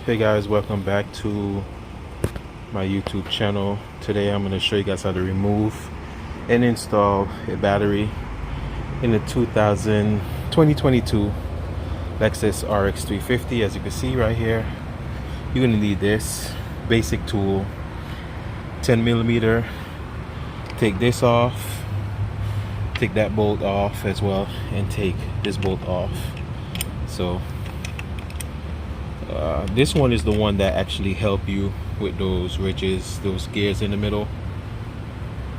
Hey guys, welcome back to my YouTube channel. Today I'm going to show you guys how to remove and install a battery in the 2022 Lexus RX350. As you can see right here, you're going to need this basic tool, 10mm. Take this off, take that bolt off as well, and take this bolt off. So this one is the one that actually help you with those ridges, those gears in the middle.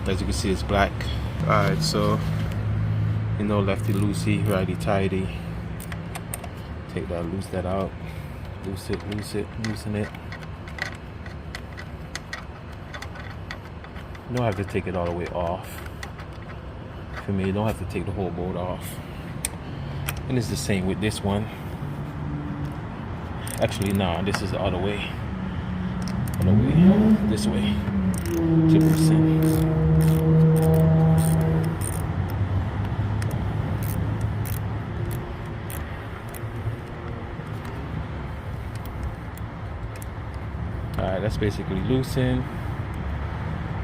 As you can see, it's black. Alright, so lefty loosey, righty tighty. Take that, loose that out, loosen it. You don't have to take it all the way off. For me, you don't have to take the whole bolt off. And it's the same with this one. Actually, nah, this is the other way. This way. To loosen. Alright, that's basically loosen.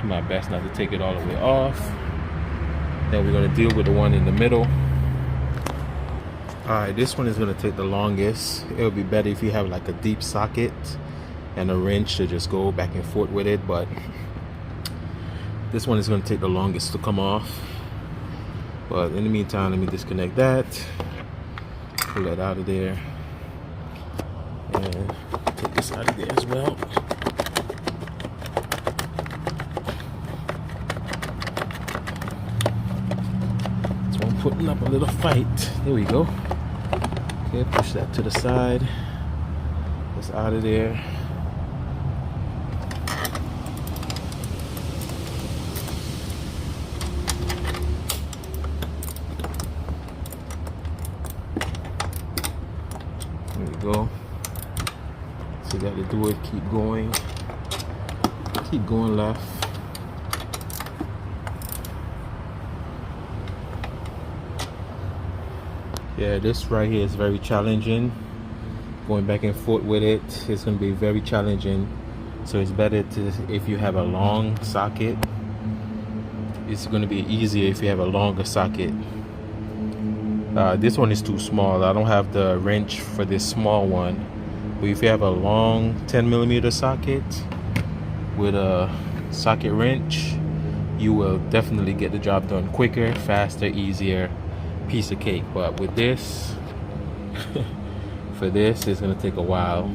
Do my best not to take it all the way off. Then we're going to deal with the one in the middle. Alright, this one is going to take the longest. It would be better if you have like a deep socket and a wrench to just go back and forth with it, but this one is going to take the longest to come off. But in the meantime, let me disconnect that, pull that out of there, and take this out of there as well. So I'm putting up a little fight. There we go. Okay, push that to the side. It's out of there. There we go. So you got to do it, keep going left. Yeah, this right here is very challenging. Going back and forth with it, it's going to be very challenging. So it's better to, if you have a long socket, it's going to be easier if you have a longer socket. This one is too small. I don't have the wrench for this small one. But if you have a long 10mm socket with a socket wrench, you will definitely get the job done quicker, faster, easier. Piece of cake. But with this for this, it's gonna take a while.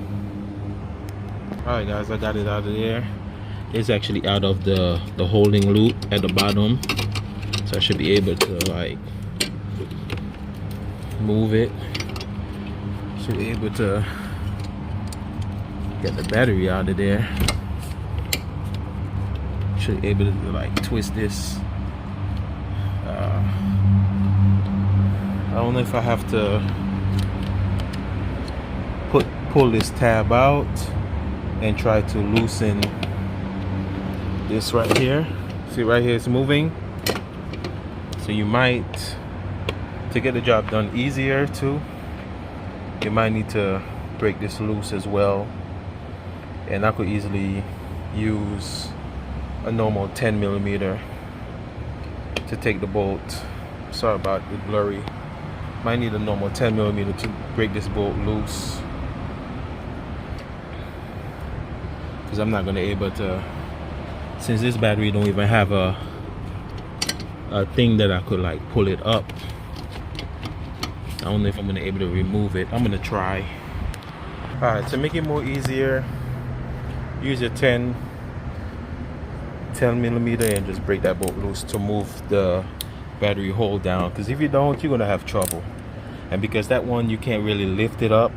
Alright guys, I got it out of there. It's actually out of the holding loop at the bottom, so I should be able to like move it. Should be able to get the battery out of there. Should be able to like twist this. I don't know if I have to pull this tab out and try to loosen this right here. See right here, it's moving. So you might, to get the job done easier too, you might need to break this loose as well. And I could easily use a normal 10mm to take the bolt. Sorry about the blurry. Might need a normal 10mm to break this bolt loose, because I'm not going to be able to, since this battery don't even have a thing that I could like pull it up. I don't know if I'm going to be able to remove it. I'm going to try. Alright, to make it more easier, use your 10mm and just break that bolt loose to move the battery hold down, because if you don't, you're gonna have trouble. And because that one you can't really lift it up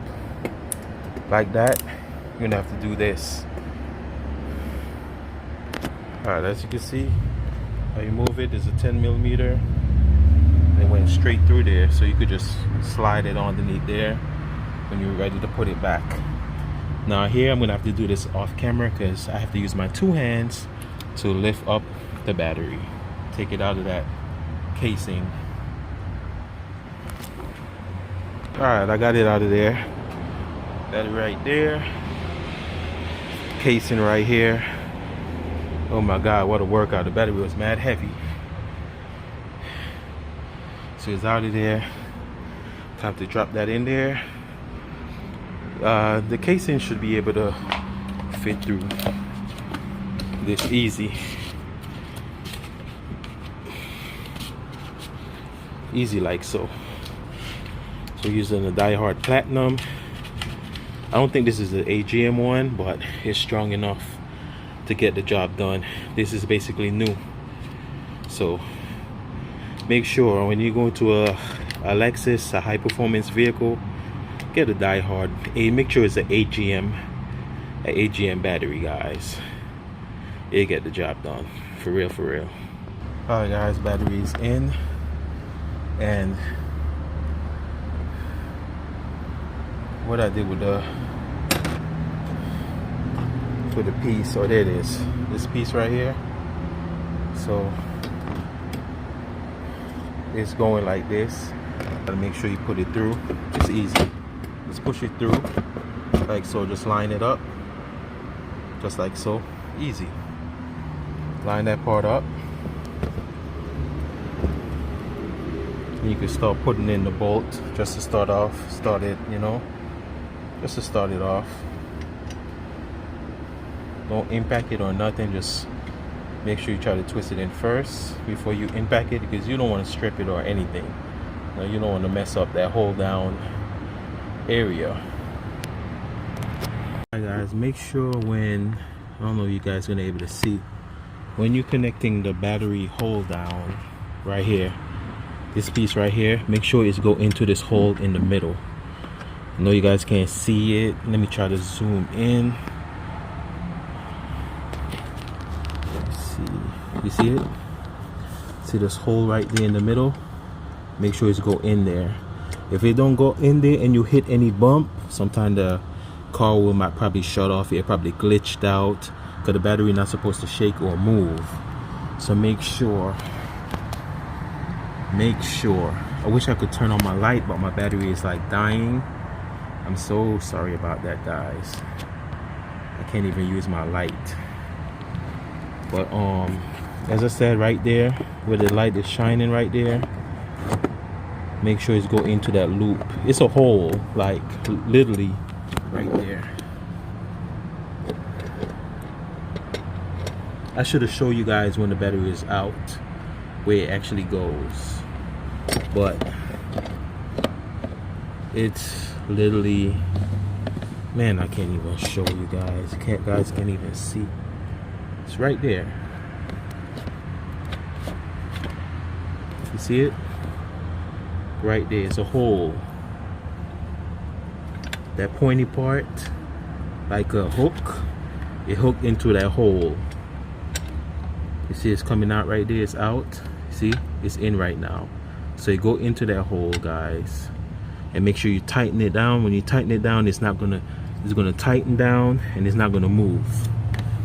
like that, you're gonna have to do this. Alright, as you can see, how you move it is a 10mm. It went straight through there, so you could just slide it underneath there when you're ready to put it back. Now here I'm gonna have to do this off camera, because I have to use my two hands to lift up the battery, take it out of that casing. Alright, I got it out of there. Battery right there. Casing right here. Oh my god, what a workout. The battery was mad heavy. So it's out of there. Time to drop that in there. The casing should be able to fit through this easy. Easy like so. So using the Die Hard Platinum. I don't think this is the AGM one, but it's strong enough to get the job done. This is basically new. So make sure when you go to a Lexus, a high performance vehicle, get a Die Hard. Make sure it's an AGM battery, guys. It'll get the job done. For real, for real. Alright guys, battery's in. And what I did with the piece, or there it is, this piece right here. So it's going like this. Gotta make sure you put it through. It's easy. Just push it through like so. Just line it up just like so. Easy. Line that part up. And you can start putting in the bolt just to start it, you know, just to start it off. Don't impact it or nothing. Just make sure you try to twist it in first before you impact it, because you don't want to strip it or anything. You don't want to mess up that hold down area. Alright guys, make sure when, I don't know if you guys are gonna be able to see, when you're connecting the battery hold down right here, this piece right here, make sure it's go into this hole in the middle. I know you guys can't see it. Let me try to zoom in. Let's see. You see it? See this hole right there in the middle? Make sure it's go in there. If it don't go in there and you hit any bump, sometimes the car might probably shut off. It probably glitched out because the battery not supposed to shake or move. So make sure. I wish I could turn on my light, but my battery is like dying. I'm so sorry about that, guys. I can't even use my light. But as I said, right there where the light is shining right there, make sure it's go into that loop. It's a hole, like literally right there. I should have showed you guys when the battery is out where it actually goes, but it's literally, man, I can't even show you guys. Guys can't even see. It's right there. You see it? Right there. It's a hole. That pointy part, like a hook, it hooked into that hole. You see it's coming out right there. It's out. See, it's in right now. So you go into that hole, guys, and make sure you tighten it down. When you tighten it down, it's gonna tighten down and it's not gonna move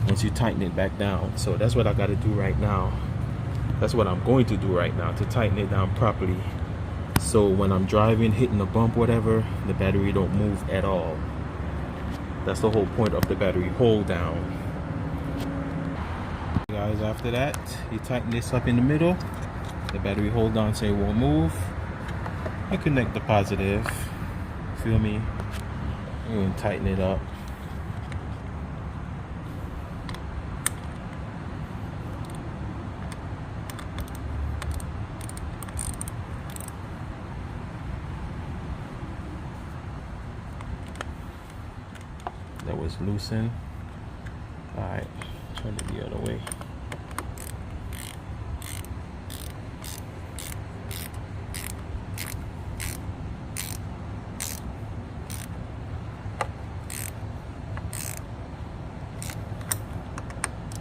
once you tighten it back down. So that's what I got to do right now. That's what I'm going to do right now, to tighten it down properly, so when I'm driving, hitting a bump, whatever, the battery don't move at all. That's the whole point of the battery hold down. Guys, after that, you tighten this up in the middle, the battery hold down so it won't move. You connect the positive, feel me, and tighten it up. That was loosened. Alright, turn it the other way.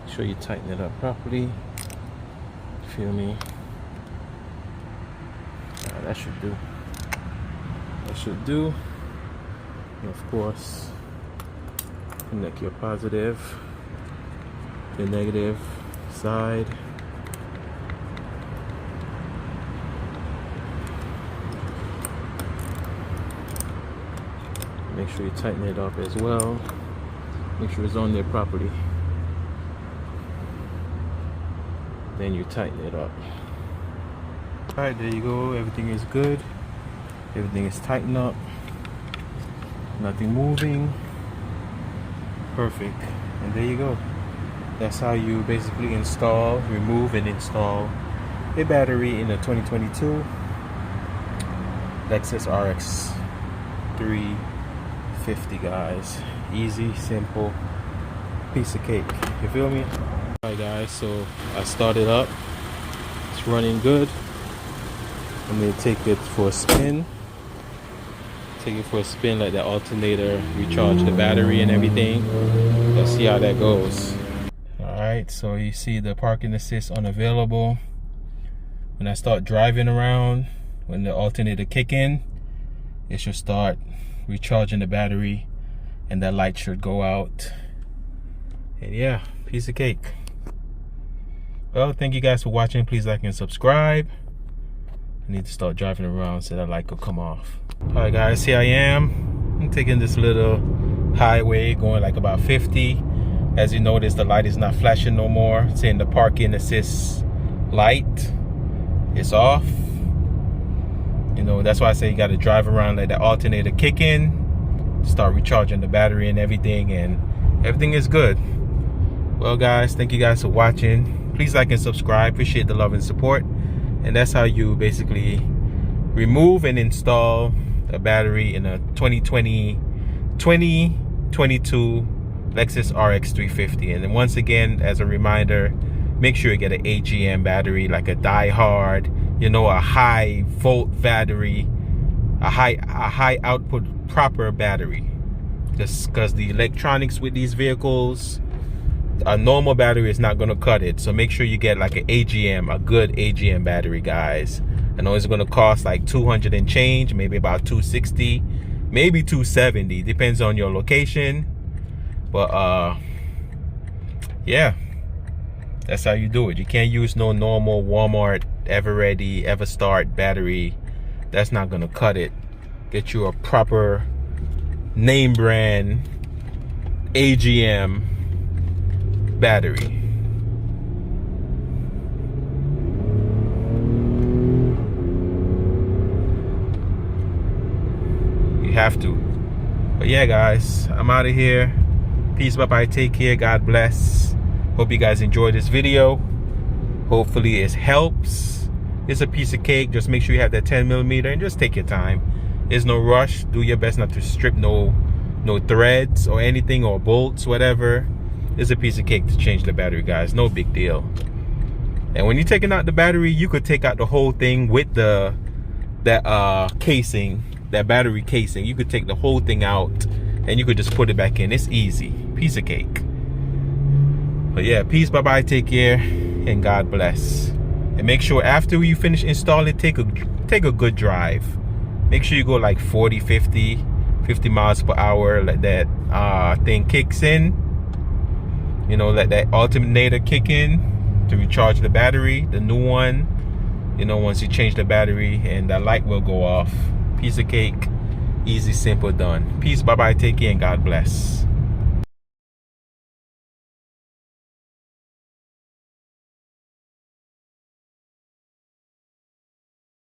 Make sure you tighten it up properly. Feel me? That should do. That should do. And of course, connect your positive, your negative side. Make sure you tighten it up as well. Make sure it's on there properly. Then you tighten it up. Alright, there you go. Everything is good. Everything is tightened up. Nothing moving. Perfect. And there you go. That's how you basically install, remove, and install a battery in a 2022 Lexus RX 350, guys. Easy, simple, piece of cake. You feel me? Alright, guys, so I started up. It's running good. I'm gonna take it for a spin. Take it for a spin, let that alternator recharge the battery and everything. Let's see how that goes. Alright, so you see the parking assist unavailable. When I start driving around, when the alternator kick in, it should start recharging the battery and that light should go out. And yeah, piece of cake. Well, thank you guys for watching. Please like and subscribe. I need to start driving around so that light could come off. Alright guys, here I am. I'm taking this little highway going like about 50. As you notice, the light is not flashing no more. It's saying the parking assist light is off. You know, that's why I say you got to drive around, let the alternator kick in, start recharging the battery and everything, and everything is good. Well guys, thank you guys for watching. Please like and subscribe. Appreciate the love and support. And that's how you basically remove and install a battery in a 2022 Lexus RX350. And then once again, as a reminder, make sure you get an AGM battery, like a die-hard, you know, a high volt battery, a high output proper battery. Just because the electronics with these vehicles, a normal battery is not going to cut it. So make sure you get like an AGM, a good AGM battery, guys. I know it's going to cost like 200 and change, maybe about 260, maybe 270, depends on your location. But yeah, that's how you do it. You can't use no normal Walmart Ever Ready, Ever Start battery. That's not going to cut it. Get you a proper name brand AGM battery. You have to. But yeah guys, I'm out of here. Peace, bye bye, take care, God bless. Hope you guys enjoyed this video. Hopefully it helps. It's a piece of cake. Just make sure you have that 10mm and just take your time. There's no rush. Do your best not to strip no threads or anything, or bolts, whatever. It's a piece of cake to change the battery, guys. No big deal. And when you're taking out the battery, you could take out the whole thing with that casing, that battery casing. You could take the whole thing out and you could just put it back in. It's easy. Piece of cake. But yeah, peace, bye bye, take care, and God bless. And make sure after you finish installing, take a good drive. Make sure you go like 40, 50 miles per hour. Let that thing kicks in. You know, let that alternator kick in to recharge the battery, the new one. You know, once you change the battery, and that light will go off. Piece of cake. Easy, simple, done. Peace, bye bye, take care, and God bless.